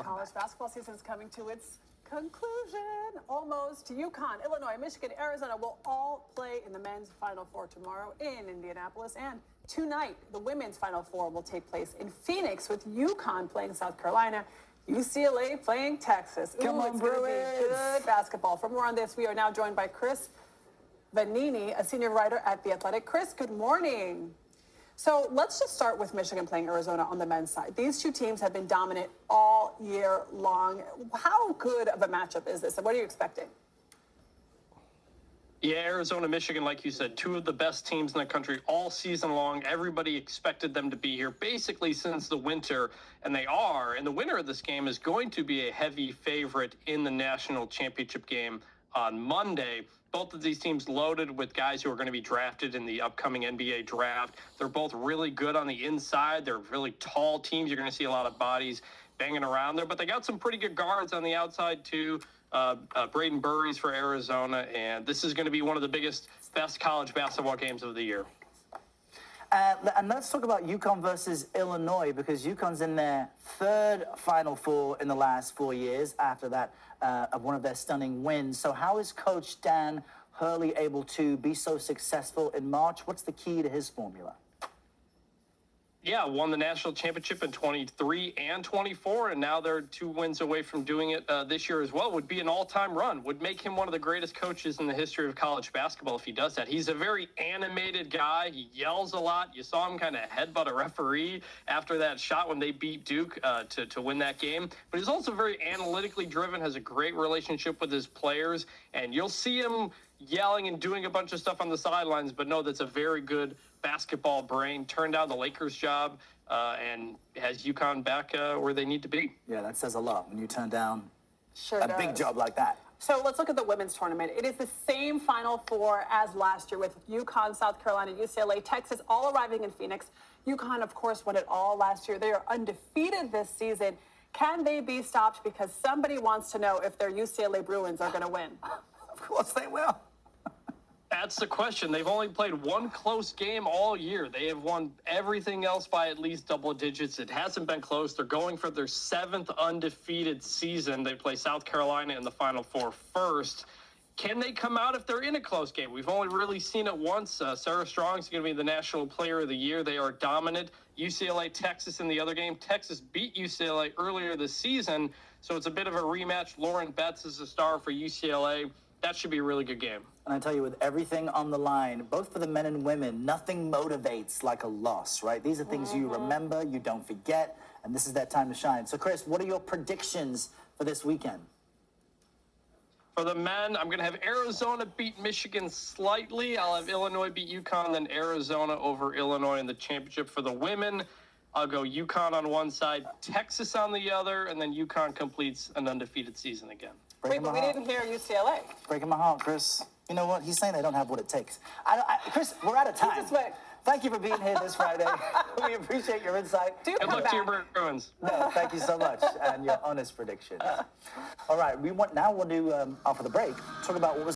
College basketball season is coming to its conclusion, almost. UConn, Illinois, Michigan, Arizona will all play in the men's Final Four tomorrow in Indianapolis. And tonight, the women's Final Four will take place in Phoenix with UConn playing South Carolina, UCLA playing Texas. Come on, it's going to be good basketball. For more on this, we are now joined by Chris Vannini, a senior writer at The Athletic. Chris, good morning. So let's just start with Michigan playing Arizona on the men's side. These two teams have been dominant all year long. How good of a matchup is this, and what are you expecting? Yeah, Arizona, Michigan, like you said, two of the best teams in the country all season long. Everybody expected them to be here basically since the winter, and they are. And the winner of this game is going to be a heavy favorite in the national championship game on Monday. Both of these teams loaded with guys who are going to be drafted in the upcoming NBA draft. They're both really good on the inside. They're really tall teams. You're going to see a lot of bodies banging around there, but they got some pretty good guards on the outside too. Braden Burries for Arizona, and this is going to be one of the best college basketball games of the year. And let's talk about UConn versus Illinois, because UConn's in their third Final Four in the last 4 years after that of one of their stunning wins. So how is Coach Dan Hurley able to be so successful in March? What's the key to his formula? Yeah, won the national championship in 23 and 24, and now they're 2 wins away from doing it this year as well. Would be an all-time run. Would make him one of the greatest coaches in the history of college basketball if he does that. He's a very animated guy. He yells a lot. You saw him kind of headbutt a referee after that shot when they beat Duke to win that game. But he's also very analytically driven, has a great relationship with his players, and you'll see him yelling and doing a bunch of stuff on the sidelines, but no, that's a very good basketball brain. Turned down the Lakers job and has UConn back where they need to be. Yeah, that says a lot when you turn down Sure does. big job like that. So let's look at the women's tournament. It is the same Final Four as last year with UConn, South Carolina, UCLA, Texas, all arriving in Phoenix. UConn, of course, won it all last year. They are undefeated this season. Can they be stopped? Because somebody wants to know if their UCLA Bruins are going to win. Of course they will. That's the question. They've only played one close game all year. They have won everything else by at least double digits. It hasn't been close. They're going for their 7th undefeated season. They play South Carolina in the Final Four first. Can they come out if they're in a close game? We've only really seen it once. Sarah Strong's going to be the National Player of the Year. They are dominant. UCLA, Texas in the other game. Texas beat UCLA earlier this season, so it's a bit of a rematch. Lauren Betts is the star for UCLA. That should be a really good game. And I tell you, with everything on the line, both for the men and women, nothing motivates like a loss, right? These are things you remember, you don't forget, and this is that time to shine. So, Chris, what are your predictions for this weekend? For the men, I'm going to have Arizona beat Michigan slightly. I'll have Illinois beat UConn, then Arizona over Illinois in the championship. For the women, I'll go UConn on one side, Texas on the other, and then UConn completes an undefeated season again. Wait, but we didn't hear UCLA. Breaking my heart, Chris. You know what? He's saying they don't have what it takes. Chris, we're out of time. Just wait. Thank you for being here this Friday. We appreciate your insight. Do Good come luck to your Bruins. No, thank you so much, and your honest predictions. All right, we'll do after the break, talk about what was